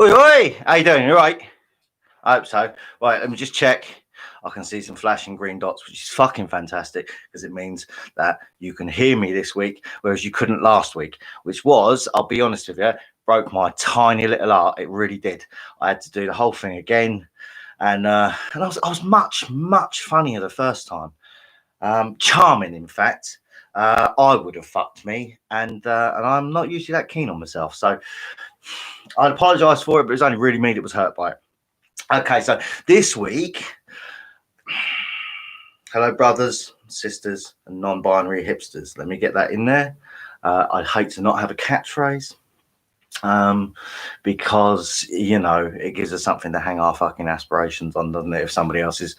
Oi, oi! How you doing? You all right? I hope so. Right, let me just check. I can see some flashing green dots, which is fucking fantastic because it means that you can hear me this week, whereas you couldn't last week, which was, I'll be honest with you, broke my tiny little heart. It really did. I had to do the whole thing again, and I was much funnier the first time. Charming, in fact. I would have fucked me, and I'm not usually that keen on myself, so I apologise for it, but it was only really me that was hurt by it. Okay, so this week, hello, brothers, sisters, and non-binary hipsters. Let me get that in there. I'd hate to not have a catchphrase because, you know, it gives us something to hang our fucking aspirations on, doesn't it? If somebody else is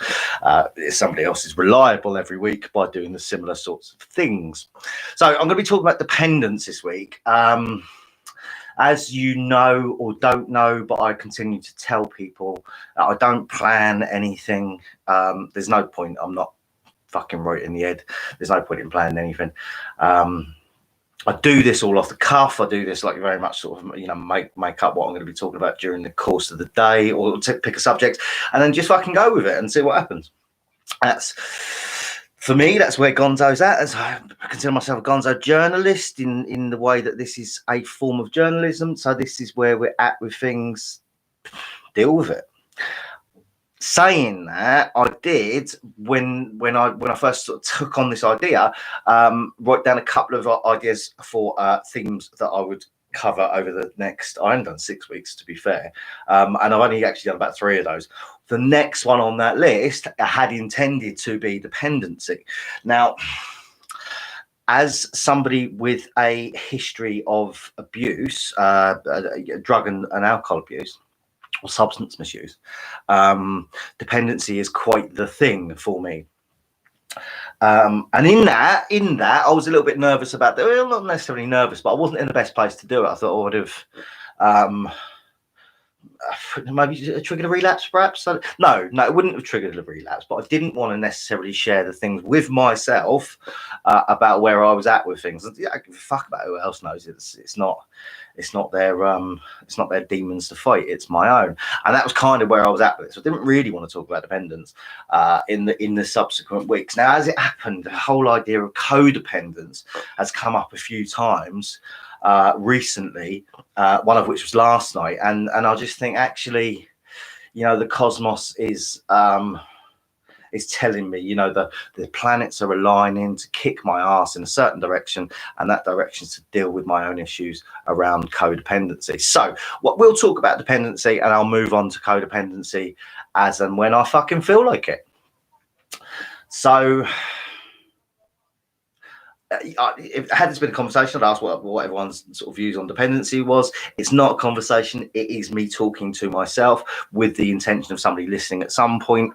reliable every week by doing the similar sorts of things. So I'm going to be talking about dependence this week. As you know or don't know, but I continue to tell people that I don't plan anything. There's no point. I'm not fucking right in the head. There's no point in planning anything. I do this all off the cuff. I do this like very much sort of, you know, make up what I'm going to be talking about during the course of the day, or pick a subject and then just fucking go with it and see what happens. For me, that's where Gonzo's at, as I consider myself a Gonzo journalist in the way that this is a form of journalism. So this is where we're at with things. Deal with it. Saying that, I did when I first sort of took on this idea, write down a couple of ideas for themes that I would cover over the next. I haven't done 6 weeks, to be fair, and I've only actually done about 3 of those. The next one on that list I had intended to be dependency. Now, as somebody with a history of abuse, drug and alcohol abuse, or substance misuse, dependency is quite the thing for me. And in that, I was a little bit nervous about that. Well, not necessarily nervous, but I wasn't in the best place to do it. I thought I would have maybe triggered a relapse, perhaps. No, it wouldn't have triggered a relapse, but I didn't want to necessarily share the things with myself about where I was at with things. Yeah, I give a fuck about who else knows. It's not their demons to fight. It's my own, and that was kind of where I was at with it. So I didn't really want to talk about dependence in the subsequent weeks. Now, as it happened, the whole idea of codependence has come up a few times recently, one of which was last night, and I just think, actually, you know, the cosmos is telling me, you know, the planets are aligning to kick my ass in a certain direction, and that direction is to deal with my own issues around codependency. So what we'll talk about dependency, and I'll move on to codependency as and when I fucking feel like it. So had this been a conversation, I'd ask what everyone's sort of views on dependency was. It's not a conversation. It is me talking to myself with the intention of somebody listening at some point.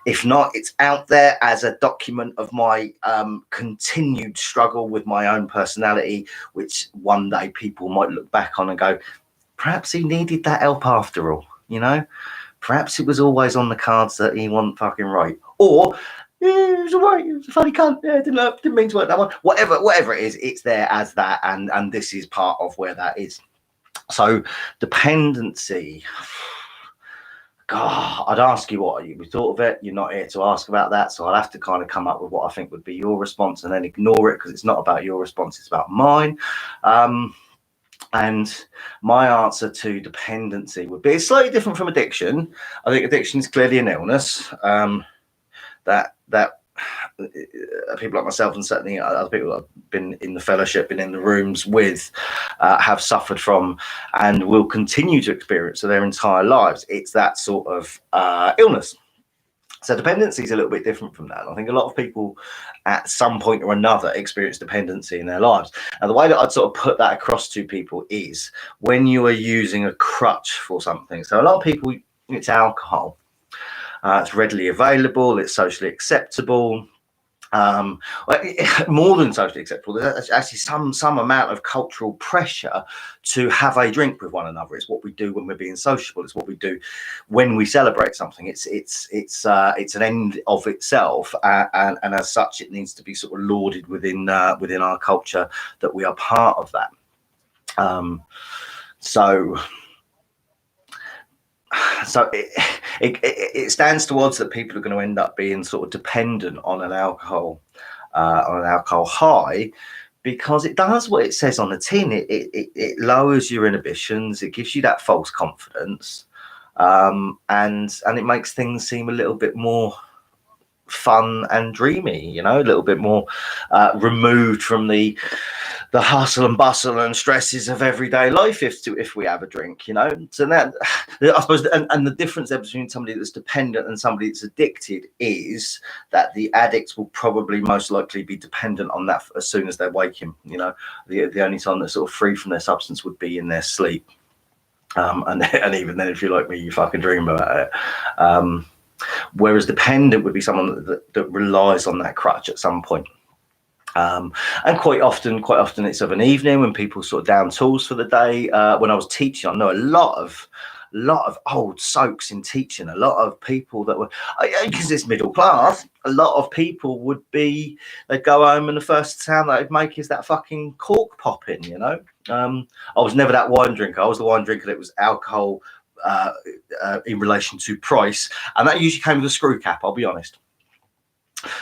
If not, it's out there as a document of my continued struggle with my own personality, which one day people might look back on and go, perhaps he needed that help after all, you know? Perhaps it was always on the cards that he wasn't fucking right. Or, yeah, it was all right. It was a funny cunt. Yeah, didn't mean to work that one. Whatever it is, it's there as that, and this is part of where that is. So dependency. God, I'd ask you what you thought of it. You're not here to ask about that, so I'll have to kind of come up with what I think would be your response, and then ignore it because it's not about your response; it's about mine. And my answer to dependency would be, it's slightly different from addiction. I think addiction is clearly an illness that people like myself, and certainly other people that I've been in the fellowship, been in the rooms with, have suffered from and will continue to experience for their entire lives. It's that sort of illness. So dependency is a little bit different from that. I think a lot of people at some point or another experience dependency in their lives. And the way that I'd sort of put that across to people is when you are using a crutch for something. So a lot of people, it's alcohol. It's readily available. It's socially acceptable. More than socially acceptable, there's actually some amount of cultural pressure to have a drink with one another. It's what we do when we're being sociable. It's what we do when we celebrate something. It's an end of itself, and as such, it needs to be sort of lauded within our culture that we are part of that. So so it stands to odds that people are going to end up being sort of dependent on an alcohol high, because it does what it says on the tin. It lowers your inhibitions. It gives you that false confidence, and it makes things seem a little bit more fun and dreamy, a little bit more removed from the hustle and bustle and stresses of everyday life if we have a drink. So that, I suppose, and the difference there between somebody that's dependent and somebody that's addicted is that the addicts will probably most likely be dependent on that as soon as they're waking. The only time they're sort of free from their substance would be in their sleep, and even then, if you're like me, you fucking dream about it. Whereas dependent would be someone that relies on that crutch at some point. And quite often it's of an evening when people sort of down tools for the day. When I was teaching, I know a lot of old soaks in teaching. A lot of people that were, because it's middle class, a lot of people they'd go home and the first sound they'd make is that fucking cork popping. I was never that wine drinker. I was the wine drinker that was alcohol in relation to price, and that usually came with a screw cap. I'll be honest.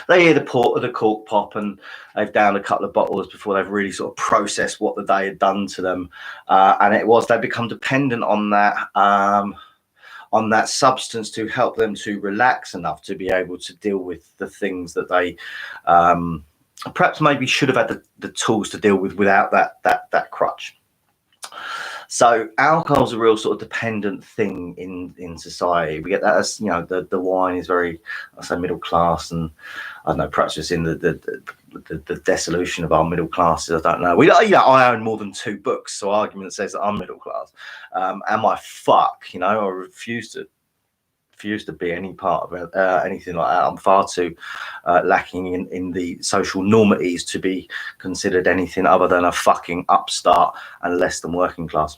They hear the cork pop, and they've downed a couple of bottles before they've really sort of processed what the day had done to them, and they become dependent on that substance to help them to relax enough to be able to deal with the things that they perhaps maybe should have had the tools to deal with without that crutch. So alcohol's a real sort of dependent thing in society. We get that as, the wine is very, I say, middle class, and I don't know, perhaps just in the dissolution of our middle classes. I don't know. I own more than 2 books, so argument says that I'm middle class. Am I fuck? I refuse to be any part of anything like that. I'm far too lacking in the social normities to be considered anything other than a fucking upstart and less than working class.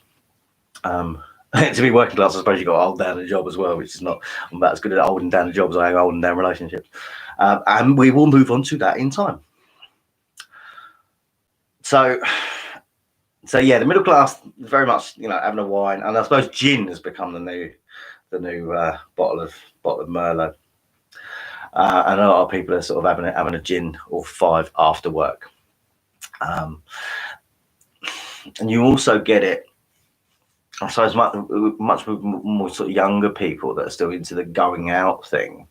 To be working class, I suppose you've got to hold down a job as well, which is not, I'm about as good at holding down a job as I am holding down relationships. And we will move on to that in time. So yeah, the middle class very much, having a wine, and I suppose gin has become the new bottle of Merlot, and a lot of people are sort of having a gin or 5 after work, and you also get it, I suppose, much more sort of younger people that are still into the going out thing,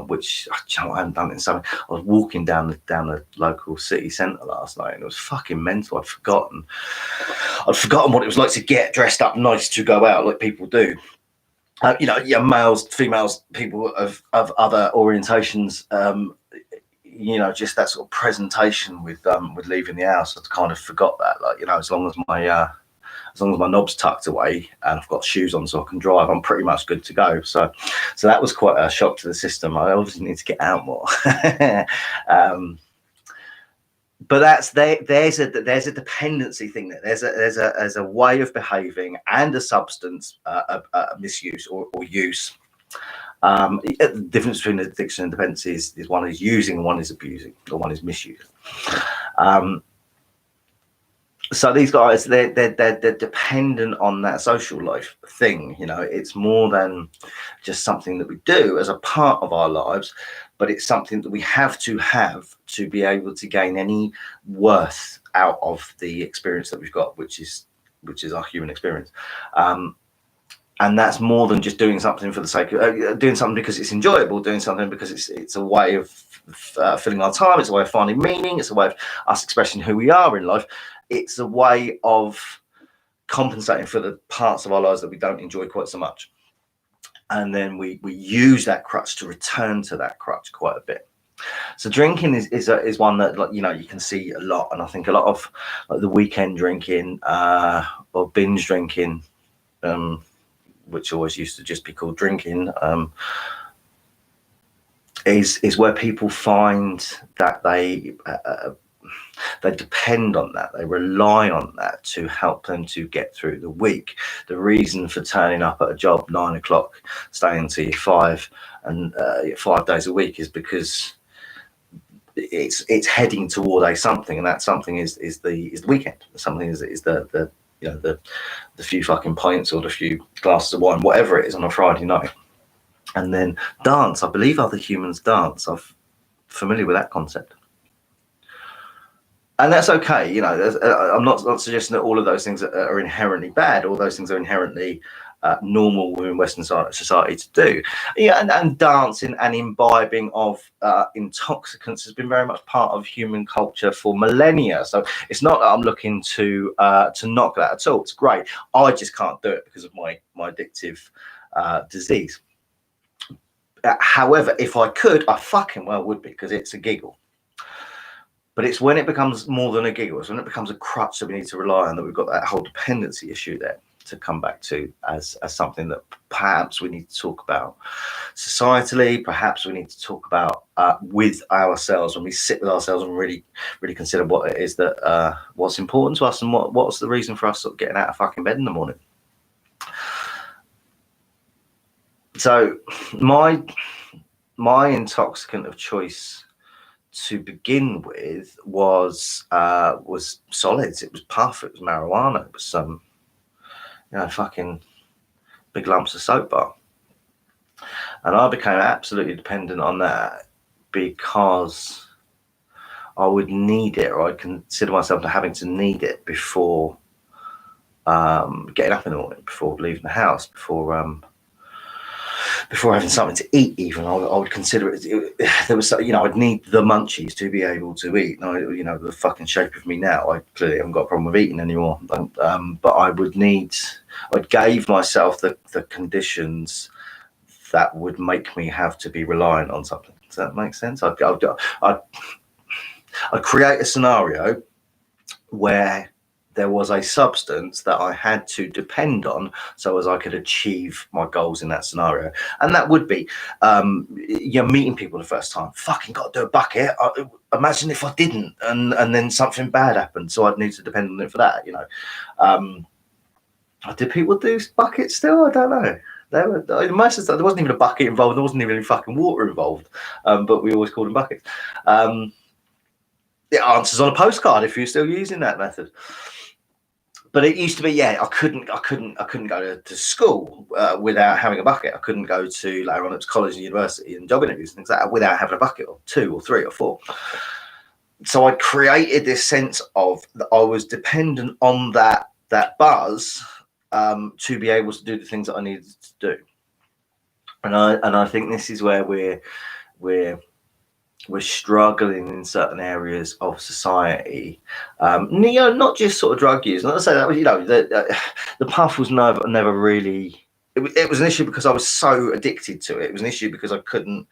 which I haven't done it in so. I was walking down the local city centre last night, and it was fucking mental. I'd forgotten what it was like to get dressed up nice to go out like people do. Males, females, people of other orientations, just that sort of presentation with leaving the house. I kind of forgot that, as long as my knob's tucked away and I've got shoes on so I can drive, I'm pretty much good to go. So that was quite a shock to the system. I obviously need to get out more. But there's a dependency thing there. There's a way of behaving and a substance misuse or use. The difference between addiction and dependency is one is using and one is abusing, or one is misusing. So these guys, they're dependent on that social life thing. It's more than just something that we do as a part of our lives, but it's something that we have to be able to gain any worth out of the experience that we've got, which is our human experience. And that's more than just doing something for the sake of doing something because it's enjoyable, doing something because it's a way of filling our time. It's a way of finding meaning. It's a way of us expressing who we are in life. It's a way of compensating for the parts of our lives that we don't enjoy quite so much. And then we use that crutch to return to that crutch quite a bit. So drinking is one that, you can see a lot. And I think a lot of the weekend drinking or binge drinking, which always used to just be called drinking, is where people find that they depend on that, they rely on that to help them to get through the week. The reason for turning up at a job 9 o'clock, staying till 5, and 5 days a week is because it's heading toward something, and that something is the weekend. Something is the the few fucking pints or the few glasses of wine, whatever it is, on a Friday night. And then dance. I believe other humans dance. I'm familiar with that concept. And that's okay. I'm not suggesting that all of those things are inherently bad. All those things are inherently normal within Western society to do. And dancing and imbibing of intoxicants has been very much part of human culture for millennia. So it's not that I'm looking to knock that at all. It's great. I just can't do it because of my addictive disease. However, if I could, I fucking well would be, because it's a giggle. But it's when it becomes more than a giggle, it's when it becomes a crutch that we need to rely on, that we've got that whole dependency issue there to come back to as something that perhaps we need to talk about societally. Perhaps we need to talk about with ourselves, when we sit with ourselves and really consider what it is that what's important to us, and what's the reason for us sort of getting out of fucking bed in the morning. So my intoxicant of choice to begin with was solids. It was puff. It was marijuana. It was some, fucking big lumps of soap bar. And I became absolutely dependent on that because I would need it, or I'd consider myself having to need it before getting up in the morning, before leaving the house, before having something to eat. Even I would consider it. There was, I'd need the munchies to be able to eat. And the fucking shape of me now, I clearly haven't got a problem with eating anymore. But I gave myself the conditions that would make me have to be reliant on something. Does that make sense? I'd create a scenario where there was a substance that I had to depend on so as I could achieve my goals in that scenario. And that would be, meeting people the first time. Fucking got to do a bucket. Imagine if I didn't, and then something bad happened, so I'd need to depend on it for that. Did people do buckets still? I don't know. Most of the time, there wasn't even a bucket involved. There wasn't even any fucking water involved. But we always called them buckets. The answer's on a postcard if you're still using that method. But it used to be, I couldn't go to school without having a bucket. I couldn't go to, later on, it was college and university and job interviews and things like that, without having a bucket, or 2 or 3 or 4. So I created this sense of that I was dependent on that buzz to be able to do the things that I needed to do. And I think this is where we're struggling in certain areas of society. Not just sort of drug use. Not to say that, the puff was never really. It was an issue because I was so addicted to it. It was an issue because I couldn't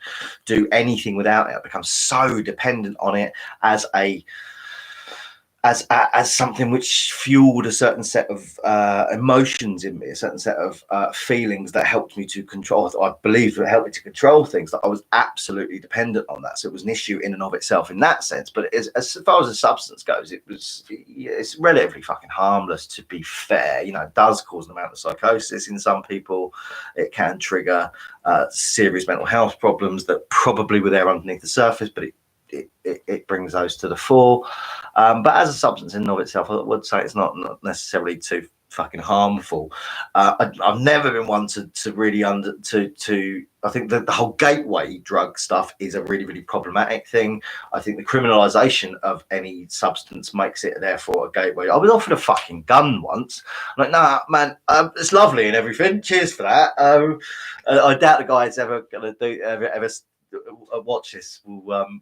do anything without it. I become so dependent on it as something which fueled a certain set of emotions in me, a certain set of feelings that helped me to control. I believe it helped me to control things. That I was absolutely dependent on that. So it was an issue in and of itself in that sense. But as far as the substance goes, it's relatively fucking harmless, to be fair. It does cause an amount of psychosis in some people. It can trigger serious mental health problems that probably were there underneath the surface, but it brings those to the fore. But as a substance in and of itself, I would say it's not necessarily too fucking harmful. I've never been one to really I think that the whole gateway drug stuff is a really, really problematic thing. I think the criminalization of any substance makes it therefore a gateway. I was offered a fucking gun once. I'm like, nah, man, it's lovely and everything. Cheers for that. I doubt the guy's ever gonna ever watch this,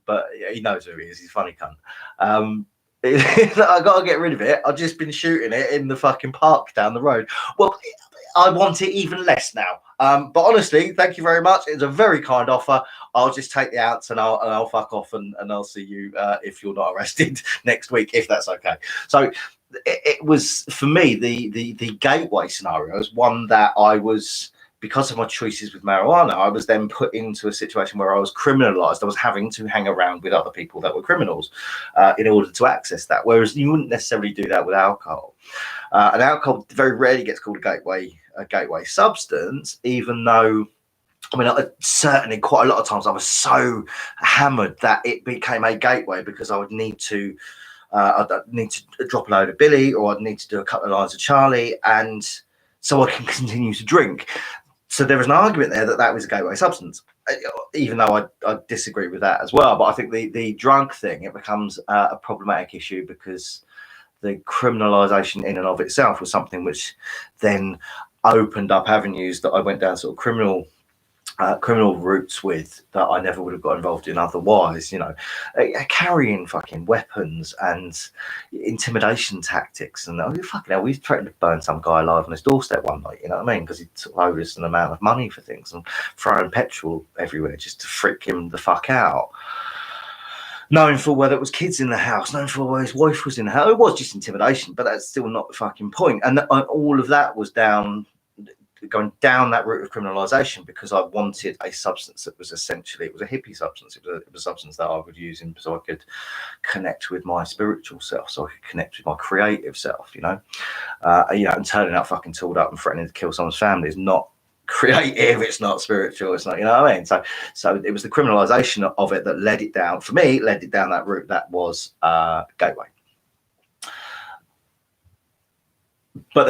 but he knows who he is. He's a funny cunt. I gotta get rid of it. I've just been shooting it in the fucking park down the road. Well, I want it even less now. But honestly, thank you very much. It's a very kind offer. I'll just take the ounce and I'll fuck off, and I'll see you if you're not arrested next week, if that's okay. So it was, for me, the gateway scenario is one that I was, because of my choices with marijuana, I was then put into a situation where I was criminalized. I was having to hang around with other people that were criminals in order to access that. Whereas you wouldn't necessarily do that with alcohol. And alcohol very rarely gets called a gateway substance, even though, certainly quite a lot of times I was so hammered that it became a gateway, because I would need to I'd need to drop a load of Billy, or I'd need to do a couple of lines of Charlie, and so I can continue to drink. So there was an argument there that was a gateway substance, even though I disagree with that as well. But I think the drug thing, it becomes a problematic issue because the criminalisation in and of itself was something which then opened up avenues that I went down sort of criminal routes with, that I never would have got involved in otherwise. You know, carrying fucking weapons and intimidation tactics, and fucking hell, we threatened to burn some guy alive on his doorstep one night. You know what I mean? Because he sort of owed us an amount of money for things, and throwing petrol everywhere just to freak him the fuck out. Knowing full well there was kids in the house, knowing full well his wife was in the house. It was just intimidation, but that's still not the fucking point. And all of that was going down that route of criminalisation because I wanted a substance that was essentially, it was a hippie substance. It was a substance that I would use so I could connect with my spiritual self, so I could connect with my creative self, you know, and turning out fucking tooled up and threatening to kill someone's family is not creative, it's not spiritual, it's not, you know what I mean? So it was the criminalisation of it that led it down that route that was gateway. But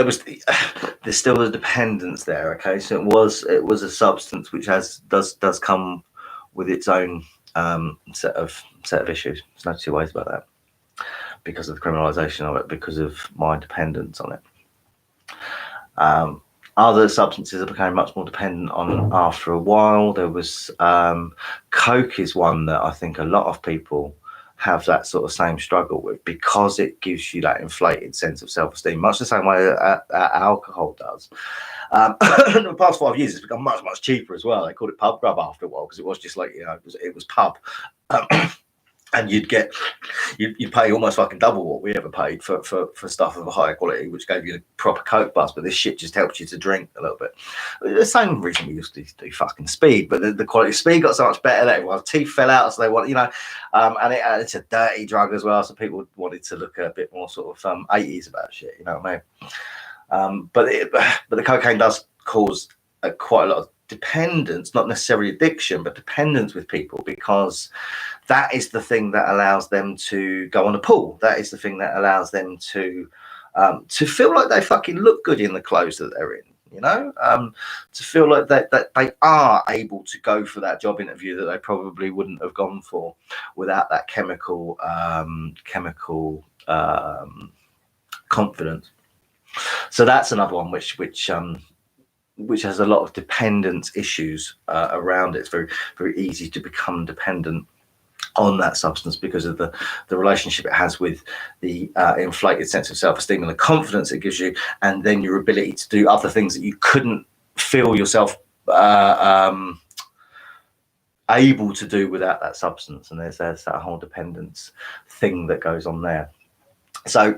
there's still the dependence there. Okay, so it was a substance which does come with its own set of issues. There's no two ways about that, because of the criminalisation of it, because of my dependence on it. Other substances I became much more dependent on after a while. There was coke is one that I think a lot of people have that sort of same struggle with, because it gives you that inflated sense of self-esteem, much the same way alcohol does. In the past 5 years, it's become much cheaper as well. They called it pub grub after a while, because it was just like, you know, it was pub. And you'd pay almost fucking double what we ever paid for stuff of a higher quality, which gave you a proper coke buzz. But this shit just helps you to drink a little bit. The same reason we used to do fucking speed, but the quality of speed got so much better that everyone's teeth fell out, so they want, you know, and it's a dirty drug as well, so people wanted to look a bit more sort of 80s about shit, you know what I mean? But the cocaine does cause quite a lot of dependence, not necessarily addiction, but dependence with people, because that is the thing that allows them to go on a pool. That is the thing that allows them to feel like they fucking look good in the clothes that they're in, you know, to feel like that they are able to go for that job interview that they probably wouldn't have gone for without that chemical confidence. So that's another one which has a lot of dependence issues around it. It's very, very easy to become dependent on that substance because of the relationship it has with the inflated sense of self-esteem and the confidence it gives you, and then your ability to do other things that you couldn't feel yourself able to do without that substance. And there's that whole dependence thing that goes on there. So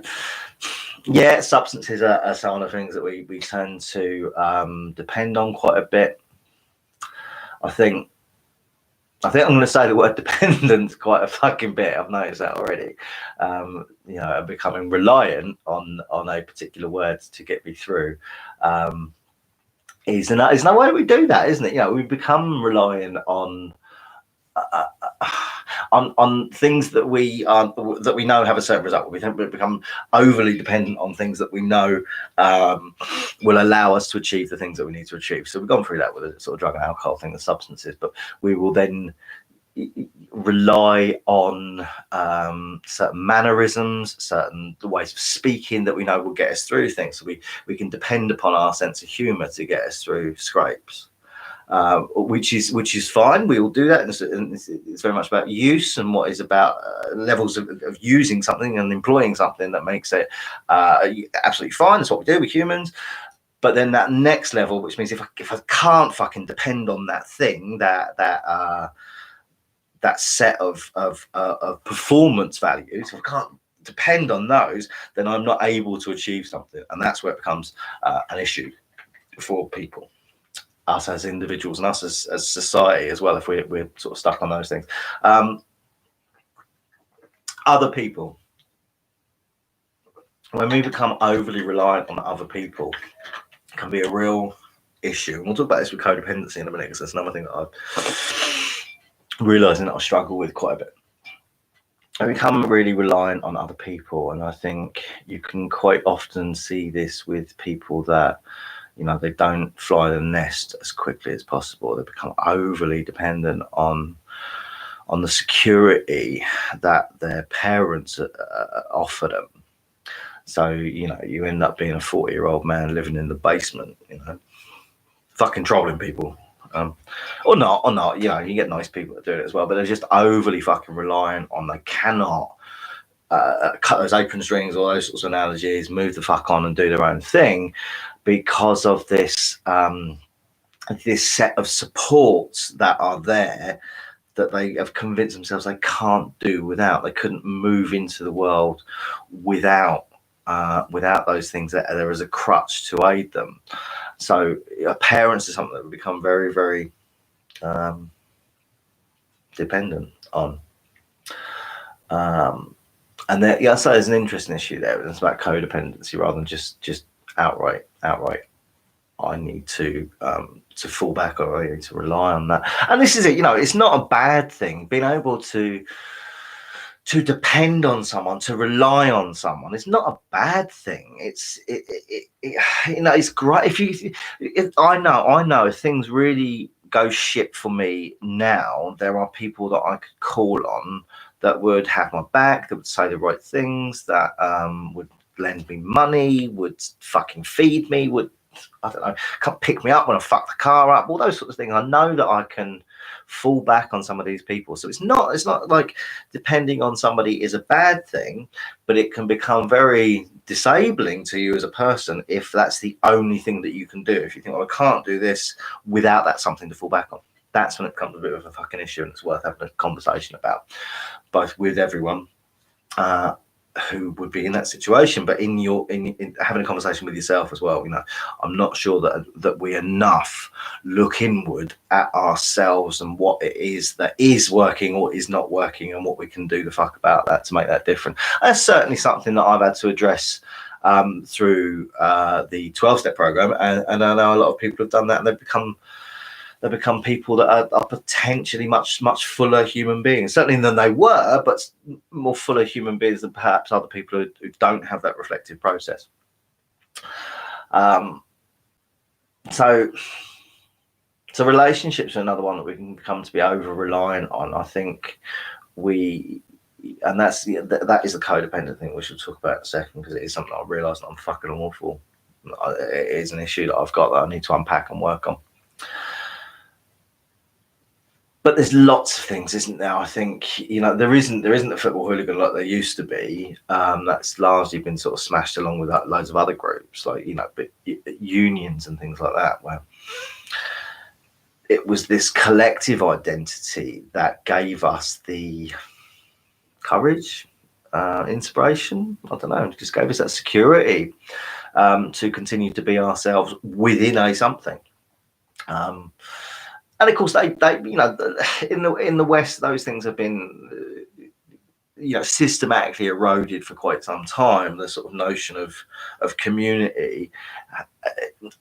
yeah, substances are some of the things that we tend to depend on quite a bit. I think I'm going to say the word dependence quite a fucking bit. I've noticed that already. You know, becoming reliant on a particular word to get me through. Is no way we do that, isn't it? You know, we become reliant on things that we know have a certain result. We become overly dependent on things that we know will allow us to achieve the things that we need to achieve. So we've gone through that with a sort of drug and alcohol thing, the substances, but we will then rely on certain mannerisms, certain ways of speaking that we know will get us through things. So we can depend upon our sense of humor to get us through scrapes. Which is fine. We will do that, and it's very much about use and what is about levels of using something and employing something that makes it absolutely fine. That's what we do with humans. But then that next level, which means if I can't fucking depend on that thing, that set of performance values, if I can't depend on those, then I'm not able to achieve something, and that's where it becomes an issue for people. Us as individuals and us as society as well, if we're sort of stuck on those things. Other people, when we become overly reliant on other people, it can be a real issue. And we'll talk about this with codependency in a minute, because that's another thing that I'm realizing that I struggle with quite a bit. I become really reliant on other people, and I think you can quite often see this with people that, you know, they don't fly the nest as quickly as possible. They become overly dependent on the security that their parents offer them. So, you know, you end up being a 40-year-old man living in the basement, you know, fucking trolling people. Or not, you know, you get nice people that do it as well, but they're just overly fucking reliant on, they cannot cut those apron strings, all those sorts of analogies, move the fuck on and do their own thing because of this this set of supports that are there that they have convinced themselves they can't do without. They couldn't move into the world without those things that are there as a crutch to aid them. So parents is something that we become very, very dependent on. And there, yeah, so there's an interesting issue there. It's about codependency rather than just outright. I need to fall back, or I need to rely on that. And this is it. You know, it's not a bad thing. Being able to depend on someone, to rely on someone, it's not a bad thing. It's you know, it's great if I know if things really go shit for me now, there are people that I could call on that would have my back, that would say the right things, that would lend me money, would fucking feed me, would, I don't know, come pick me up when I fuck the car up, all those sorts of things. I know that I can fall back on some of these people. So it's not like depending on somebody is a bad thing, but it can become very disabling to you as a person if that's the only thing that you can do. If you think, well, I can't do this without that something to fall back on, that's when it becomes a bit of a fucking issue, and it's worth having a conversation about, both with everyone who would be in that situation, but in having a conversation with yourself as well. You know, I'm not sure that we enough look inward at ourselves and what it is that is working or is not working, and what we can do the fuck about that to make that different. That's certainly something that I've had to address through the 12-step program, and I know a lot of people have done that, and they've become people that are potentially much fuller human beings, certainly than they were, but more fuller human beings than perhaps other people who don't have that reflective process. So relationships are another one that we can come to be over reliant on. I think and that is the codependent thing we should talk about in a second, because it is something I realised that I'm fucking awful. It is an issue that I've got that I need to unpack and work on. But there's lots of things, isn't there? I think, you know, there isn't a football hooligan like there used to be. That's largely been sort of smashed along with loads of other groups, like, you know, unions and things like that, where it was this collective identity that gave us the courage, inspiration, I don't know, just gave us that security to continue to be ourselves within a something. And of course, they you know, in the West, those things have been you know, systematically eroded for quite some time. The sort of notion of community,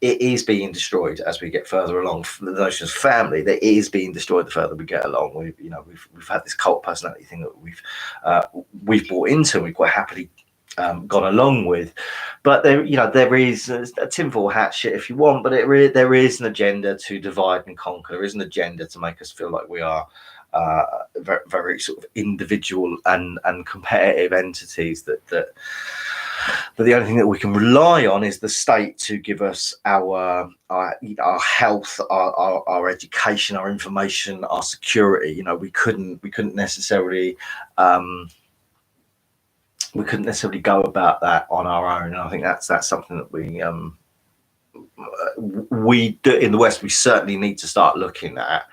it is being destroyed as we get further along. The notion of family, that is being destroyed the further we get along. We've had this cult personality thing that we've bought into, and we've quite happily gone along with. But there is a tinfoil hat shit if you want, but there is an agenda to divide and conquer. There is an agenda to make us feel like we are very, very sort of individual and competitive entities, that the only thing that we can rely on is the state to give us our health, our education, our information, our security. You know, we couldn't necessarily go about that on our own. And I think that's something that we do in the West. We certainly need to start looking at,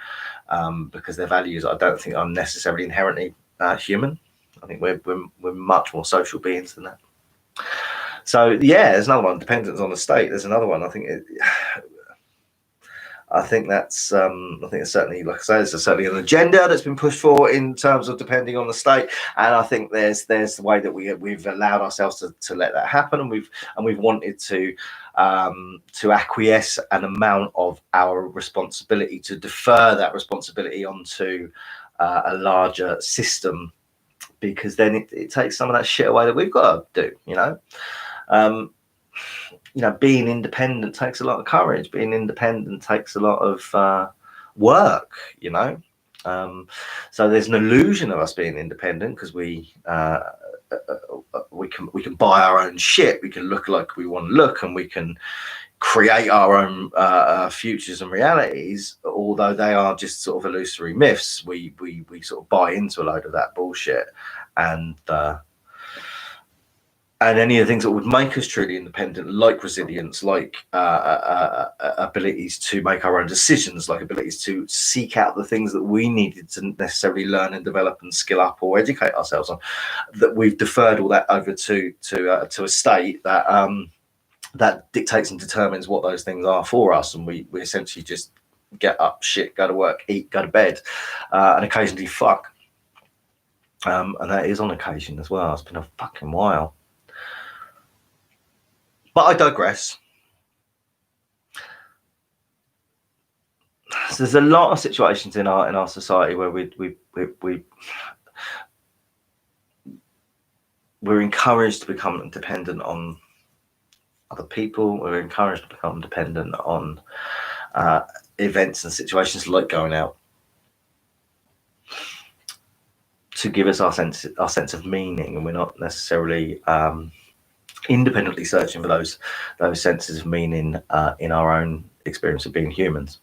because their values, I don't think, are necessarily inherently human. I think we're much more social beings than that. So yeah, there's another one, dependence on the state. There's another one. I think that's certainly, like I say, there's certainly an agenda that's been pushed for in terms of depending on the state, and I think there's the way that we've allowed ourselves to let that happen, and we've wanted to acquiesce an amount of our responsibility, to defer that responsibility onto a larger system because then it takes some of that shit away that we've got to do, being independent takes a lot of courage. Being independent takes a lot of work, so there's an illusion of us being independent because we can buy our own shit, we can look like we want to look, and we can create our own futures and realities, although they are just sort of illusory myths. We sort of buy into a load of that bullshit, and any of the things that would make us truly independent, like resilience, like abilities to make our own decisions, like abilities to seek out the things that we needed to necessarily learn and develop and skill up or educate ourselves on, that we've deferred all that over to a state that dictates and determines what those things are for us, and we essentially just get up, shit, go to work, eat, go to bed, and occasionally fuck. And that is on occasion as well. It's been a fucking while. But I digress. So there's a lot of situations in our society where we're encouraged to become dependent on other people. We're encouraged to become dependent on events and situations like going out to give us our sense of meaning, and we're not necessarily independently searching for those senses of meaning in our own experience of being humans.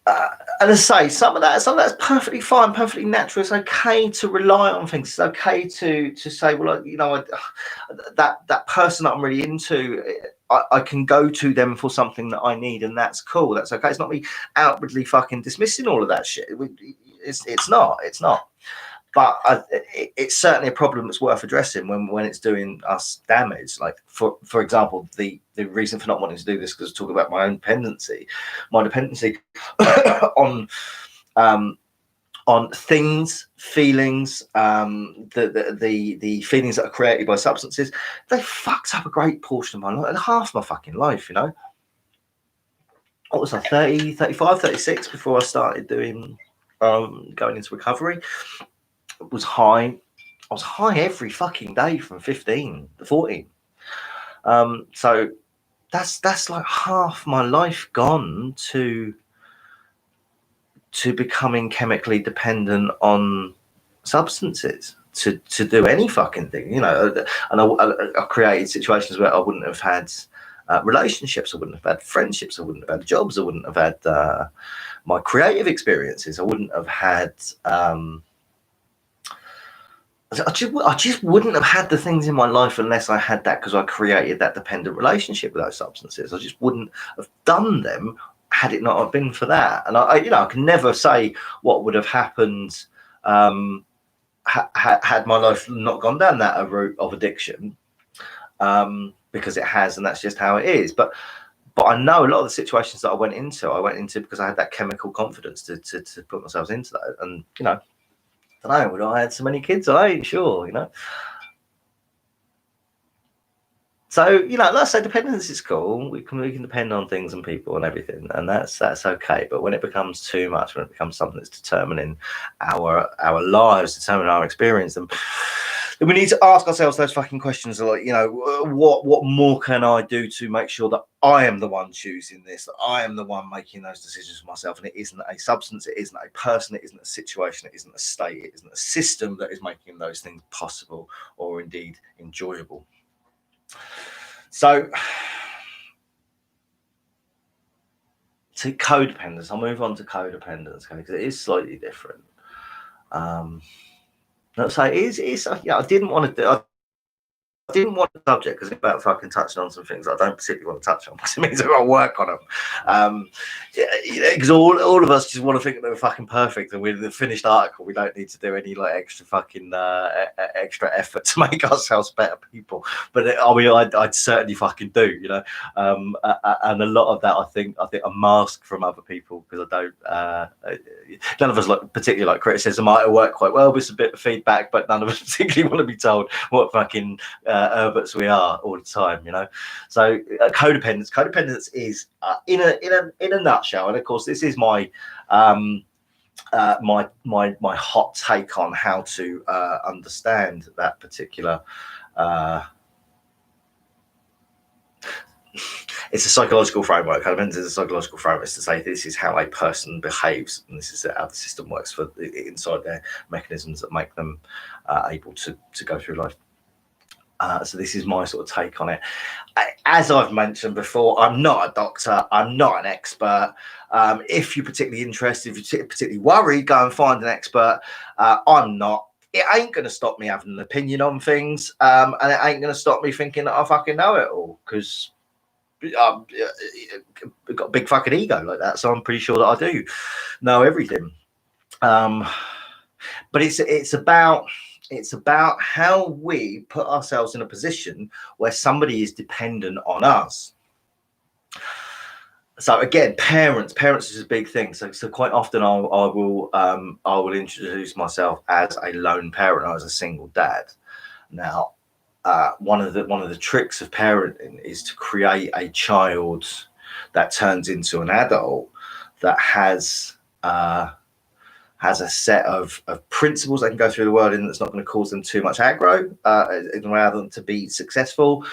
And as I say, some of that's perfectly fine, perfectly natural. It's okay to rely on things. It's okay to say, well, that person that I'm really into, I can go to them for something that I need, and that's cool. That's okay. It's not me outwardly fucking dismissing all of that shit. It's not. But it's certainly a problem that's worth addressing when it's doing us damage. Like, for example, the reason for not wanting to do this, because I talk about my own dependency, on things, feelings, the feelings that are created by substances. They fucked up a great portion of my life, half my fucking life, What was I, 30, 35, 36 before I started doing going into recovery. Was high. I was high every fucking day from 15 to 14. So that's like half my life gone to becoming chemically dependent on substances to do any fucking thing, And I created situations where I wouldn't have had relationships, I wouldn't have had friendships, I wouldn't have had jobs, I wouldn't have had my creative experiences, I wouldn't have had I just wouldn't have had the things in my life unless I had that, because I created that dependent relationship with those substances. I just wouldn't have done them had it not have been for that. And I can never say what would have happened had my life not gone down that route of addiction, because it has, and that's just how it is. But I know a lot of the situations that I went into because I had that chemical confidence to put myself into that. And I don't know, would I had so many kids? I ain't sure, So, like I say, dependence is cool. We can depend on things and people and everything, and that's okay. But when it becomes too much, when it becomes something that's determining our lives, determining our experience, then we need to ask ourselves those fucking questions like, what more can I do to make sure that I am the one choosing this, that I am the one making those decisions for myself, and it isn't a substance, it isn't a person, it isn't a situation, it isn't a state, it isn't a system that is making those things possible or indeed enjoyable. So to codependence, I'll move on to codependence, because it is slightly different. So it is. I didn't want to do. I didn't want the subject because it's about fucking touching on some things I don't particularly want to touch on, because it means I've got to work on them. Because all of us just want to think that they're fucking perfect, and with the finished article, we don't need to do any like extra fucking extra effort to make ourselves better people. But I'd certainly fucking do, and a lot of that I think I'm masked from other people, because I don't. None of us particularly like criticism. Might work quite well with a bit of feedback, but none of us particularly want to be told what fucking Herberts we are all the time, So codependence is in a nutshell, and of course this is my my hot take on how to understand that particular. It's a psychological framework. Codependence is a psychological framework. It's to say this is how a person behaves, and this is how the system works for inside their mechanisms that make them able to go through life. So this is my sort of take on it. As I've mentioned before, I'm not a doctor. I'm not an expert. If you're particularly interested, if you're particularly worried, go and find an expert. I'm not. It ain't going to stop me having an opinion on things, and it ain't going to stop me thinking that I fucking know it all, because I've got a big fucking ego like that, so I'm pretty sure that I do know everything. But it's about how we put ourselves in a position where somebody is dependent on us. So again, parents is a big thing. So quite often I will introduce myself as a lone parent, or as a single dad. Now, one of the tricks of parenting is to create a child that turns into an adult that has a set of principles they can go through the world in, that's not going to cause them too much aggro, and allow them to be successful.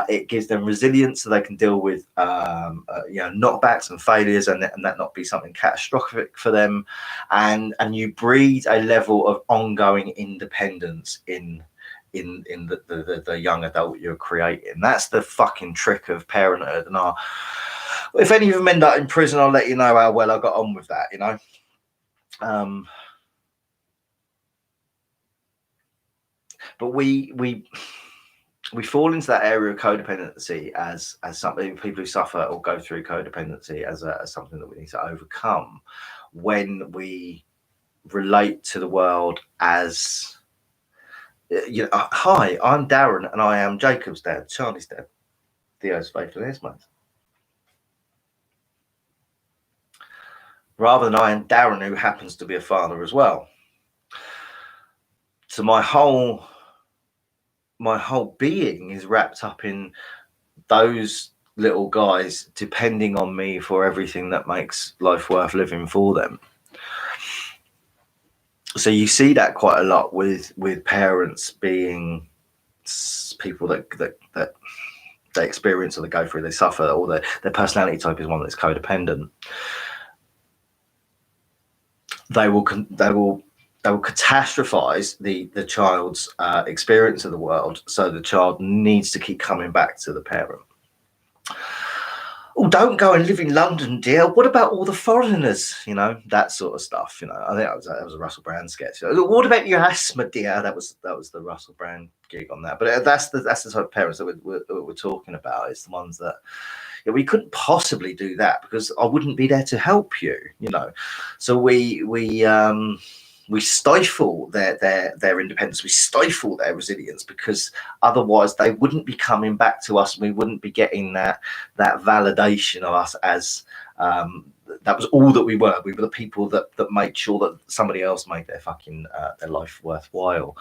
It gives them resilience so they can deal with knockbacks and failures, and that not be something catastrophic for them. And you breed a level of ongoing independence in the young adult you're creating. That's the fucking trick of parenthood. And if any of them end up in prison, I'll let you know how well I got on with that, you know. But we fall into that area of codependency as something, people who suffer or go through codependency as something that we need to overcome, when we relate to the world as, hi, I'm Darren and I am Jacob's dad, Charlie's dad, Theo's faithful mate. Rather than I am Darren, who happens to be a father as well. So my whole being is wrapped up in those little guys depending on me for everything that makes life worth living for them. So you see that quite a lot with parents being people that they experience, or they go through, they suffer, or their personality type is one that's codependent. They will catastrophize the child's experience of the world, so the child needs to keep coming back to the parent. Oh, don't go and live in London, dear. What about all the foreigners? That sort of stuff. I think that was a Russell Brand sketch. What about your asthma, dear? That was the Russell Brand gig on that. But that's the type of parents that we're talking about. It's the ones that, we couldn't possibly do that because I wouldn't be there to help you. So we stifle their independence, we stifle their resilience, because otherwise they wouldn't be coming back to us, and we wouldn't be getting that validation of us as that was all that we were. We were the people that made sure that somebody else made their fucking their life worthwhile.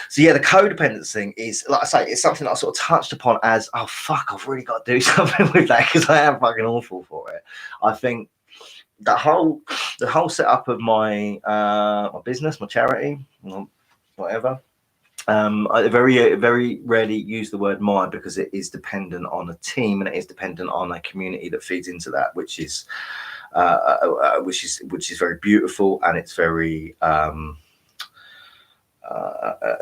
So yeah, the codependence thing is, like I say, it's something that I sort of touched upon as, oh fuck, I've really got to do something with that, because I am fucking awful for it. I think the whole setup of my my business, my charity, whatever, I very rarely use the word "my" because it is dependent on a team, and it is dependent on a community that feeds into that, which is very beautiful, and it's very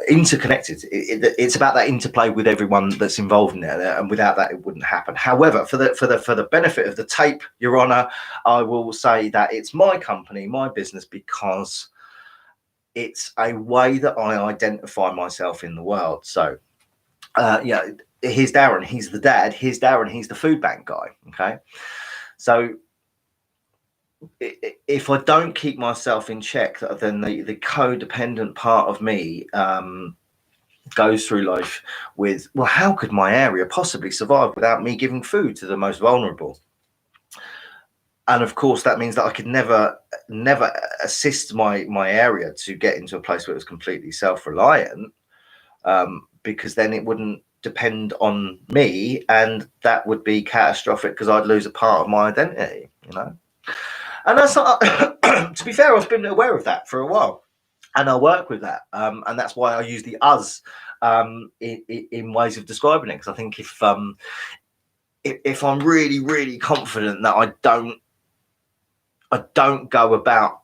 interconnected. It's about that interplay with everyone that's involved in there, and without that, it wouldn't happen. However, for the benefit of the tape, Your Honour, I will say that it's my company, my business, because it's a way that I identify myself in the world. So, here's Darren, he's the dad. Here's Darren, he's the food bank guy. Okay, so if I don't keep myself in check, then the codependent part of me goes through life with, well, how could my area possibly survive without me giving food to the most vulnerable? And of course, that means that I could never assist my area to get into a place where it was completely self-reliant, because then it wouldn't depend on me, and that would be catastrophic because I'd lose a part of my identity, And that's not To be fair, I've been aware of that for a while, and I work with that, and that's why I use the us in ways of describing it. Because I think if I'm really, really confident that I don't go about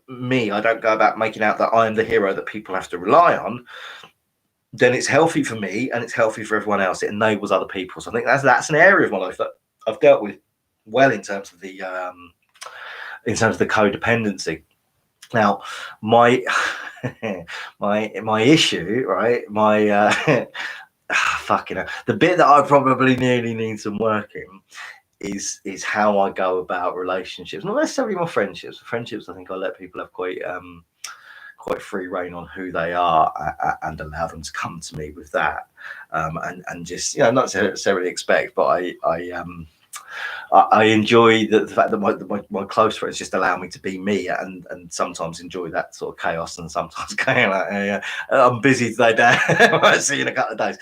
me, I don't go about making out that I am the hero that people have to rely on, then it's healthy for me and it's healthy for everyone else. It enables other people. So I think that's an area of my life that I've dealt with well in terms of the codependency. Now, my my issue, right? My fucking hell, the bit that I probably nearly need some work in is how I go about relationships. Not necessarily my friendships. Friendships, I think I let people have quite free reign on who they are, and allow them to come to me with that, and just, not necessarily expect, but I enjoy the fact that my close friends just allow me to be me, and sometimes enjoy that sort of chaos, and sometimes going like, yeah, I'm busy today, Dad. I'll see you in a couple of days.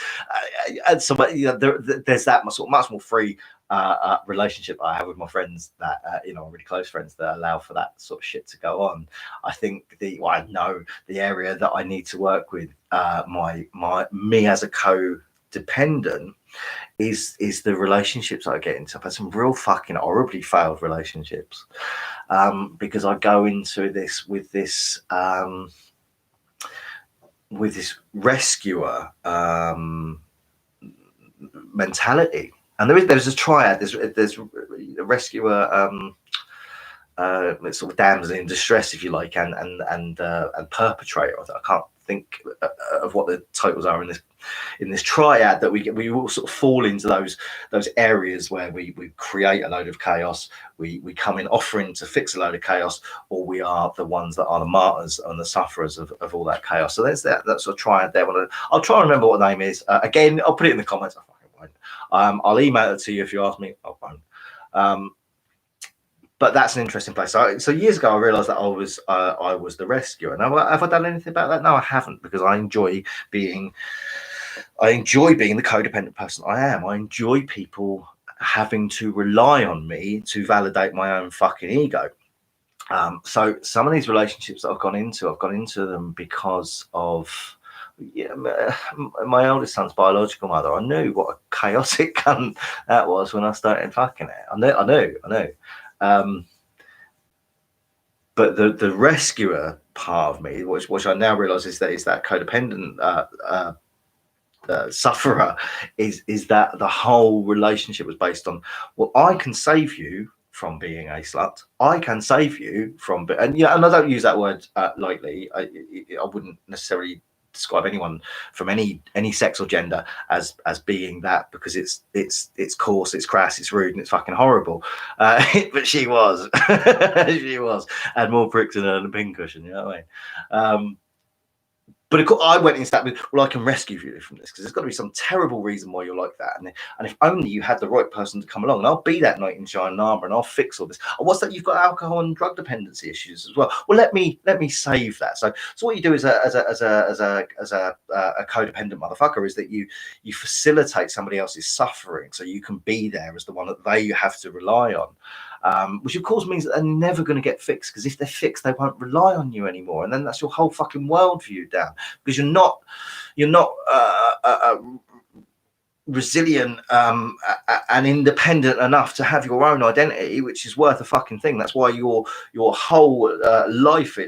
And so, but there's that much more free relationship I have with my friends, that really close friends, that allow for that sort of shit to go on. I think I know the area that I need to work with me as a codependent is the relationships I get into. I've had some real fucking horribly failed relationships, because I go into this with this rescuer mentality. And there's a triad. There's a rescuer, sort of damsel in distress, if you like, and perpetrator. I can't think of what the titles are in this triad, that we all sort of fall into those areas where we create a load of chaos. We come in offering to fix a load of chaos, or we are the ones that are the martyrs and the sufferers of all that chaos. So there's that sort of triad there. I'll try and remember what the name is. Again, I'll put it in the comments. I fucking won't. I'll email it to you if you ask me. I won't. But that's an interesting place. So years ago, I realised that I was the rescuer. Now, have I done anything about that? No, I haven't, because I enjoy being the codependent person I am. I enjoy people having to rely on me to validate my own fucking ego. So some of these relationships that I've gone into them because of my oldest son's biological mother. I knew what a chaotic cunt that was when I started fucking it. I knew. But the rescuer part of me, which I now realise is that codependent sufferer, is that the whole relationship was based on, well, I can save you from being a slut. I can save you from, and I don't use that word lightly. I wouldn't necessarily describe anyone from any sex or gender as being that, because it's coarse, it's crass, it's rude, and it's fucking horrible. But she was, she was, had more pricks in her than a pincushion. You know what I mean? But of course, I went into that with, well, I can rescue you from this, because there's got to be some terrible reason why you're like that. And if only you had the right person to come along, and I'll be that knight in shining armor, and I'll fix all this. And what's that? You've got alcohol and drug dependency issues as well. Well, let me save that. So what you do as a codependent motherfucker is that you facilitate somebody else's suffering, so you can be there as the one that they have to rely on. Which of course means that they're never going to get fixed, because if they're fixed, they won't rely on you anymore, and then that's your whole fucking worldview down, because you're not resilient and independent enough to have your own identity, which is worth a fucking thing. That's why your whole life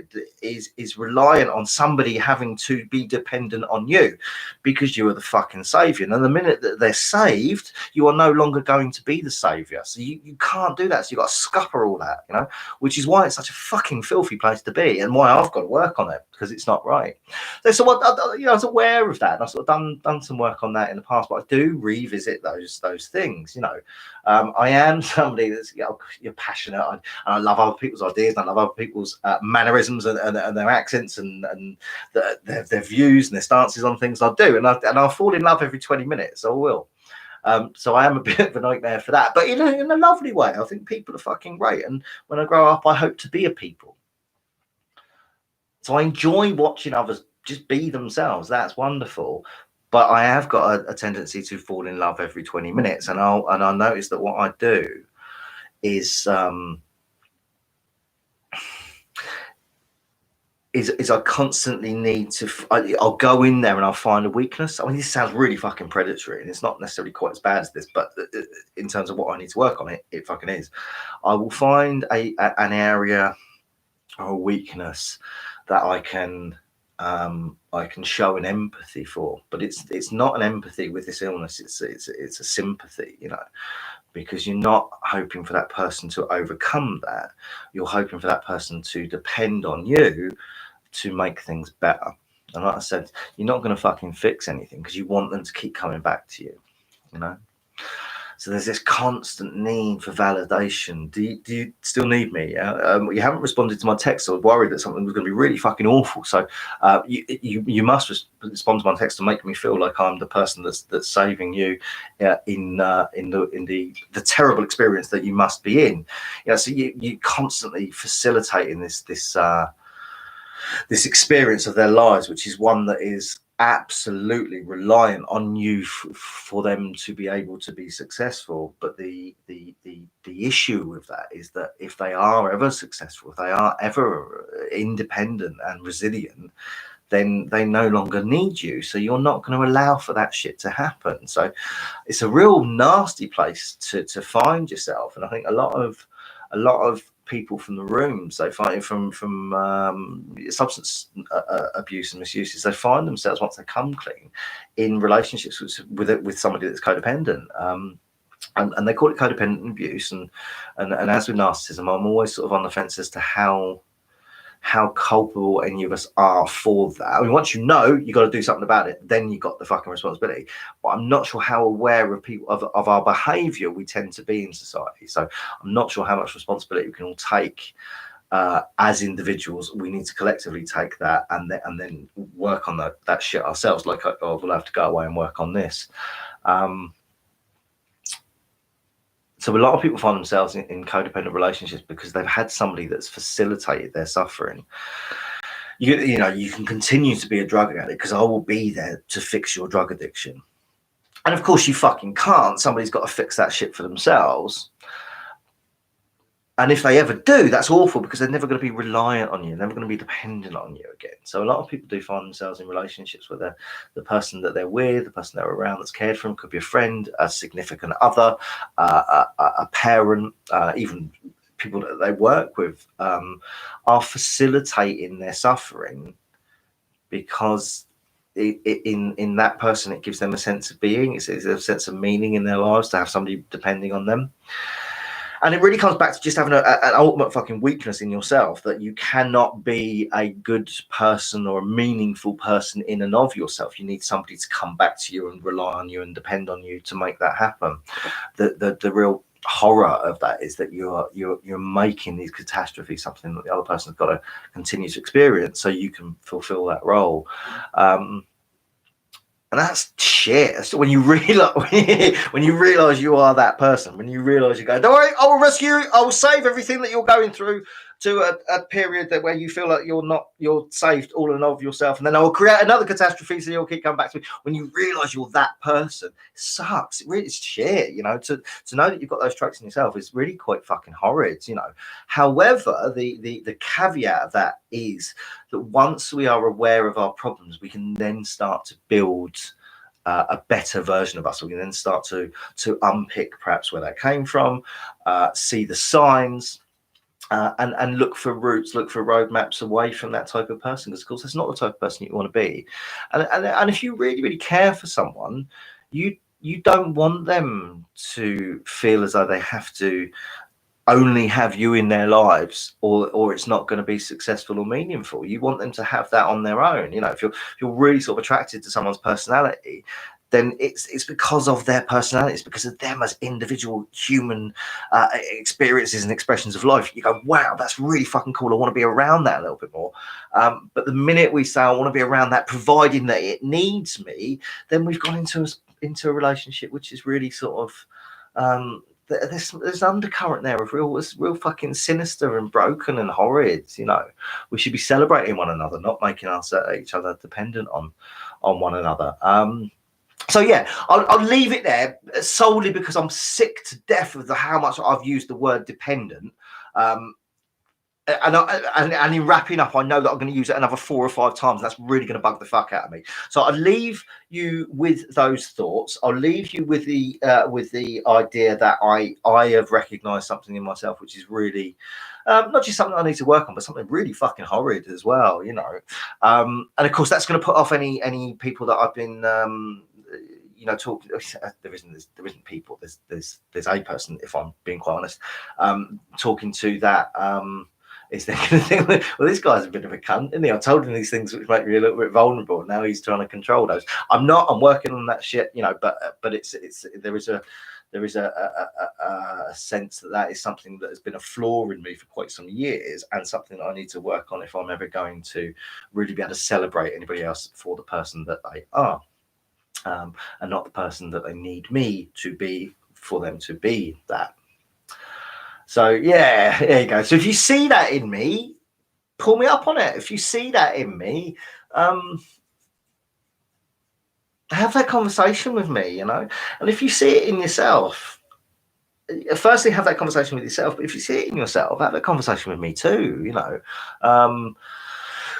is reliant on somebody having to be dependent on you, because you are the fucking savior. And the minute that they're saved, you are no longer going to be the savior. So you can't do that. So you've got to scupper all that, which is why it's such a fucking filthy place to be, and why I've got to work on it, because it's not right. So what, I was aware of that, and I've sort of done some work on that in the past, but I do revisit those things. I am somebody that's you're passionate, and I love other people's ideas, and I love other people's mannerisms and their accents and their views and their stances on things. I do, and I'll fall in love every 20 minutes. I will. So I am a bit of a nightmare for that, but in a lovely way. I think people are fucking great, and when I grow up, I hope to be a people. So I enjoy watching others just be themselves. That's wonderful. But I have got a tendency to fall in love every 20 minutes. And I notice that what I do is is I constantly need to. I'll go in there and I'll find a weakness. I mean, this sounds really fucking predatory, and it's not necessarily quite as bad as this, but in terms of what I need to work on, it fucking is. I will find an area or a weakness that I can show an empathy for, but it's not an empathy with this illness. It's a sympathy, you know, because you're not hoping for that person to overcome that. You're hoping for that person to depend on you to make things better. And like I said, you're not going to fucking fix anything because you want them to keep coming back to you, you know. So there's this constant need for validation. Do you still need me? You haven't responded to my text. I was worried that something was going to be really fucking awful. So you must respond to my text to make me feel like I'm the person that's saving you in the terrible experience that you must be in. You know, so you constantly facilitating this experience of their lives, which is one that is absolutely reliant on you for them to be able to be successful. But the issue with that is that if they are ever successful, if they are ever independent and resilient, then they no longer need you. So you're not going to allow for that shit to happen. So it's a real nasty place to find yourself. And I think a lot of people from the rooms, they find from substance abuse and misuses, they find themselves, once they come clean, in relationships with somebody that's codependent, and they call it codependent abuse. And as with narcissism, I'm always sort of on the fence as to how culpable any of us are for that. I mean, once you know, you got to do something about it, then you got the fucking responsibility. But I'm not sure how aware of people of our behavior we tend to be in society. So I'm not sure how much responsibility we can all take as individuals. We need to collectively take that and then work on that shit ourselves. Like, oh, we'll have to go away and work on this. So a lot of people find themselves in codependent relationships because they've had somebody that's facilitated their suffering. You know, you can continue to be a drug addict because I will be there to fix your drug addiction. And of course you fucking can't. Somebody's got to fix that shit for themselves. And if they ever do, that's awful, because they're never going to be reliant on you, never going to be dependent on you again. So a lot of people do find themselves in relationships where the person that they're with, the person they're around that's cared for them, could be a friend, a significant other, a parent, even people that they work with, are facilitating their suffering because in that person, it gives them a sense of being. It's a sense of meaning in their lives to have somebody depending on them. And it really comes back to just having an ultimate fucking weakness in yourself, that you cannot be a good person or a meaningful person in and of yourself. You need somebody to come back to you and rely on you and depend on you to make that happen. The real horror of that is that you're making these catastrophes something that the other person's got to continue to experience so you can fulfill that role. And that's shit. So when you realize you are that person, when you realize you go, don't worry, I will rescue you, I will save everything that you're going through, to a period that where you feel like you're saved all in of yourself, and then I will create another catastrophe so you'll keep coming back to me. When you realize you're that person, it sucks. It really is shit, you know. To know that you've got those traits in yourself is really quite fucking horrid, you know. However, the caveat of that is that once we are aware of our problems, we can then start to build a better version of us. We can then start to unpick perhaps where that came from, see the signs, and look for routes, look for roadmaps away from that type of person, because of course that's not the type of person you want to be. And if you really, really care for someone, you don't want them to feel as though they have to only have you in their lives, or it's not going to be successful or meaningful. You want them to have that on their own. You know, if you're really sort of attracted to someone's personality, then it's because of their personality. It's because of them as individual human experiences and expressions of life. You go, wow, that's really fucking cool. I want to be around that a little bit more. But the minute we say I want to be around that, providing that it needs me, then we've gone into a relationship which is really sort of there's undercurrent there of real fucking sinister and broken and horrid. You know, we should be celebrating one another, not making each other dependent on one another. So yeah, I'll leave it there, solely because I'm sick to death of how much I've used the word dependent. And in wrapping up, I know that I'm going to use it another 4 or 5 times. And that's really going to bug the fuck out of me. So I'll leave you with those thoughts. I'll leave you with the idea that I have recognised something in myself, which is really not just something I need to work on, but something really fucking horrid as well, you know. And of course, that's going to put off any people that I've been. You know, talk. There isn't people. There's a person, if I'm being quite honest, talking to that. Is they're going to think, well, this guy's a bit of a cunt, isn't he? I told him these things which make me a little bit vulnerable. Now he's trying to control those. I'm not. I'm working on that shit, you know. But it's there is a sense that is something that has been a flaw in me for quite some years, and something that I need to work on if I'm ever going to really be able to celebrate anybody else for the person that they are. And not the person that they need me to be for them to be that. So yeah, there you go. So if you see that in me, pull me up on it. If you see that in me, have that conversation with me, you know. And if you see it in yourself, firstly have that conversation with yourself. But if you see it in yourself, have that conversation with me too, you know.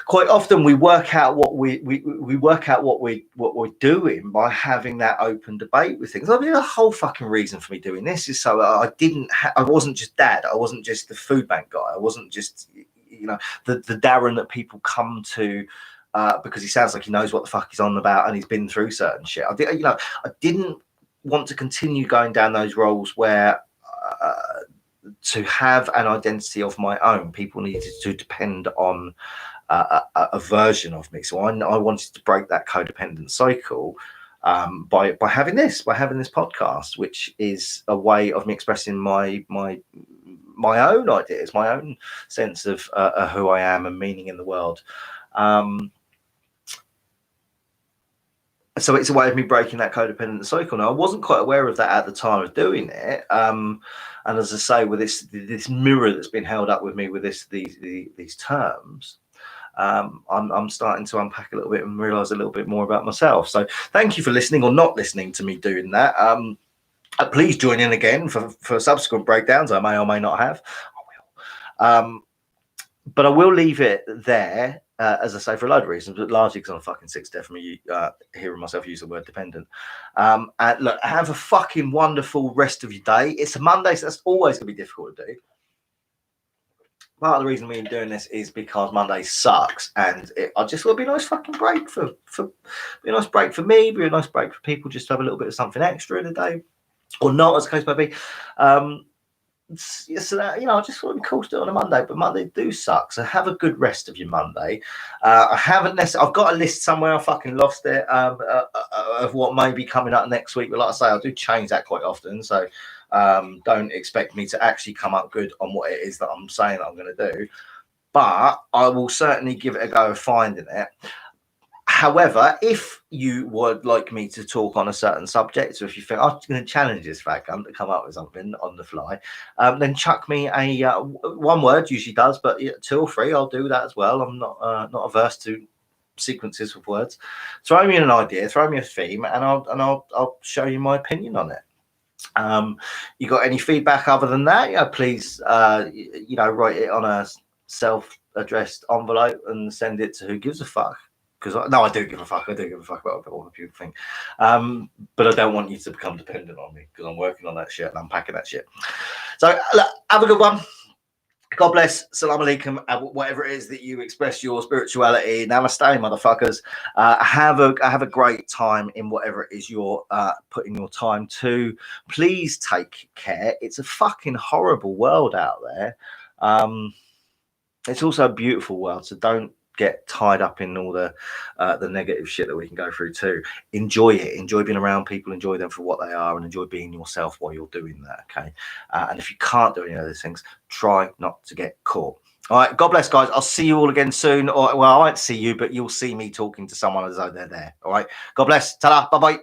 Quite often we work out what we're doing by having that open debate with things. I mean, the whole fucking reason for me doing this is so I wasn't just dad. I wasn't just the food bank guy. I wasn't just, you know, the Darren that people come to because he sounds like he knows what the fuck he's on about and he's been through certain shit. I didn't want to continue going down those roles where to have an identity of my own, people needed to depend on a version of me. So I wanted to break that codependent cycle by having this podcast, which is a way of me expressing my own ideas, my own sense of who I am and meaning in the world. So it's a way of me breaking that codependent cycle. Now, I wasn't quite aware of that at the time of doing it. And as I say, with this mirror that's been held up with me with these terms, I'm starting to unpack a little bit and realize a little bit more about myself. So thank you for listening or not listening to me doing that. Please join in again for subsequent breakdowns I may or may not have. I will. But I will leave it there, as I say, for a load of reasons, but largely because I'm fucking sick to death of me hearing myself use the word dependent. And look, have a fucking wonderful rest of your day. It's a Monday, so that's always going to be difficult to do. Part of the reason we're doing this is because Monday sucks, and I just want to be a nice fucking break for be a nice break for me, be a nice break for people, just to have a little bit of something extra in the day, or not, as the case may be. So that, you know, I just want to be cool to do it on a Monday, but Monday do suck. So have a good rest of your Monday. I haven't necessarily. I've got a list somewhere. I fucking lost it of what may be coming up next week. But like I say, I do change that quite often. So don't expect me to actually come up good on what it is that I'm saying that I'm going to do. But I will certainly give it a go of finding it. However, if you would like me to talk on a certain subject, so if you think I'm going to challenge this fat cunt to come up with something on the fly, then chuck me a one word. Usually does, but 2 or 3, I'll do that as well. I'm not averse to sequences of words. Throw me an idea, throw me a theme, and I'll show you my opinion on it. You got any feedback other than that? Yeah, please, write it on a self-addressed envelope and send it to who gives a fuck. Because I do give a fuck. I do give a fuck about what people think. But I don't want you to become dependent on me, because I'm working on that shit and unpacking that shit. So look, have a good one. God bless. Salam alaikum. Whatever it is that you express your spirituality. Namaste, motherfuckers. Have a great time in whatever it is you're putting your time to. Please take care. It's a fucking horrible world out there. It's also a beautiful world. So don't get tied up in all the negative shit that we can go through too. Enjoy it. Enjoy being around people. Enjoy them for what they are, and enjoy being yourself while you're doing that. Okay. And if you can't do any of those things, try not to get caught. All right. God bless, guys. I'll see you all again soon. Or, well, I won't see you, but you'll see me talking to someone as though they're there. All right. God bless. Ta-da. Bye-bye.